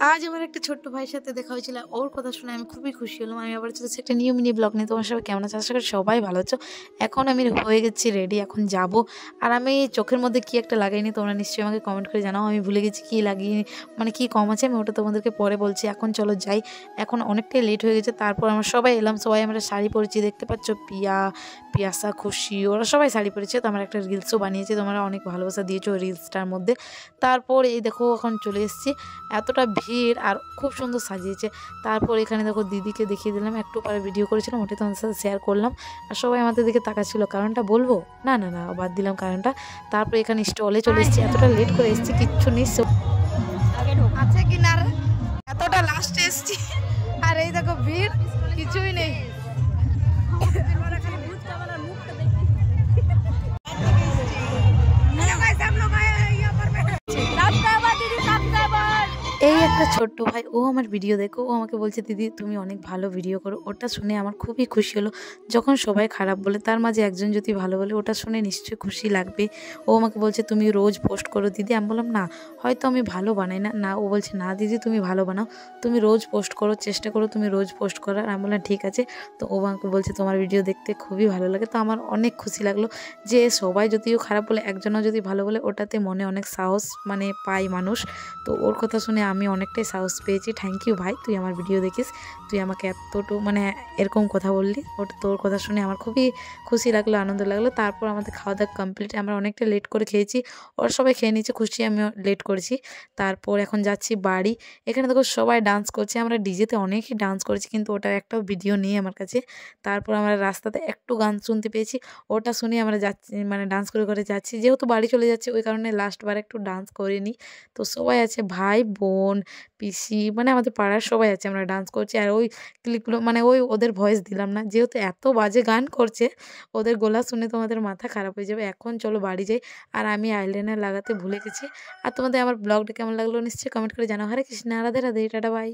আজ আমার একটা ছোট্ট ভাইয়ের সাথে দেখা হয়েছিল। ওর কথা শুনে আমি খুবই খুশি হলাম। আমি আবার চলেছি একটা নিউ মিনি ব্লগ নিয়ে। তোমার সবাই কেমন আছো? আশা করি সবাই ভালো আছো। এখন আমি হয়ে গেছি রেডি, এখন যাব। আর আমি চোখের মধ্যে কি একটা লাগাইনি, তোমরা নিশ্চয়ই আমাকে কমেন্ট করে জানাও। আমি ভুলে গেছি কি লাগিয়ে, মানে কি কম আছে, আমি ওটা তোমাদেরকে পরে বলছি। এখন চলো যাই, এখন অনেকটাই লেট হয়ে গেছে। তারপর আমরা সবাই এলাম, সবাই আমরা শাড়ি পরেছি, দেখতে পাচ্ছ পিয়াসা, খুশি, ওরা সবাই শাড়ি পরেছে। তো আমরা একটা রিলসও বানিয়েছি, তোমরা অনেক ভালোবাসা দিয়েছো ওই রিলসটার মধ্যে। তারপর এই দেখো এখন চলে এসেছি, এতটা ভিড় আর খুব সুন্দর সাজিয়েছে। তারপর এখানে দেখো দিদিকে দেখিয়ে দিলাম, একটু পরে ভিডিও করেছিলাম, ওটাই তোমাদের সাথে শেয়ার করলাম। আর সবাই আমাদের দিকে তাকাচ্ছিল, কারণটা বলবো না না না বাদ দিলাম কারণটা। তারপর এখানে স্টলে চলে এসেছি, এতটা লেট করে এসেছি কিচ্ছু নেই আছে কিনার, এতটা লাস্টে এসেছি আর এই দেখো ভিড় কিছুই নেই। এই একটা ছোট্ট ভাই, ও আমার ভিডিও দেখো, ও আমাকে বলছে দিদি তুমি অনেক ভালো ভিডিও করো। ওটা শুনে আমার খুবই খুশি হলো। যখন সবাই খারাপ বলে, তার মাঝে একজন যদি ভালো বলে, ওটা শুনে নিশ্চয়ই খুশি লাগবে। ও আমাকে বলছে তুমি রোজ পোস্ট করো দিদি। আমি বললাম না, হয়তো আমি ভালো বানাই না। না, ও বলছে না দিদি তুমি ভালো বানাও, তুমি রোজ পোস্ট করো, চেষ্টা করো তুমি রোজ পোস্ট করার। আমি বললাম ঠিক আছে। তো ও আমাকে বলছে তোমার ভিডিও দেখতে খুবই ভালো লাগে। তো আমার অনেক খুশি লাগলো যে সবাই যদিও খারাপ বলে, একজনও যদি ভালো বলে, ওটাতে মনে অনেক সাহস মানে পায় মানুষ। তো ওর কথা শুনে আমি অনেকটাই সাহস পেয়েছি। থ্যাংক ইউ ভাই, তুই আমার ভিডিও দেখিস, তুই আমাকে এতটুকু মানে এরকম কথা বললি। ওটা তোর কথা শুনে আমার খুবই খুশি লাগলো, আনন্দ লাগলো। তারপর আমাদের খাওয়া দাওয়া কমপ্লিট, আমরা অনেকটা লেট করে খেয়েছি, ওরা সবাই খেয়ে নিয়েছে, খুশি আমিও লেট করেছি। তারপর এখন যাচ্ছি বাড়ি। এখানে দেখো সবাই ডান্স করছে, আমরা ডিজেতে অনেকই ডান্স করেছি, কিন্তু ওটার একটাও ভিডিও নেই আমার কাছে। তারপর আমরা রাস্তাতে একটু গান শুনতে পেয়েছি, ওটা শুনে আমরা যাচ্ছি, মানে ডান্স করে করে যাচ্ছি। যেহেতু বাড়ি চলে যাচ্ছে, ওই কারণে লাস্টবার একটু ডান্স করিনি। তো সবাই আছে, ভাই বোন পিসি, মানে আমাদের পাড়ার সবাই আছে, আমরা ডান্স করছি। আর ওই ক্লিপগুলো মানে ওই ওদের ভয়েস দিলাম না, যেহেতু এত বাজে গান করছে, ওদের গলা শুনে তোমাদের মাথা খারাপ হয়ে যাবে। এখন চলো বাড়ি যাই। আর আমি আইলাইনার লাগাতে ভুলে গেছি। আর তোমাদের আমার ব্লগটা কেমন লাগলো নিশ্চয়ই কমেন্ট করে জানাও। হরে কৃষ্ণ, রাধে রাধে, টাটা বাই।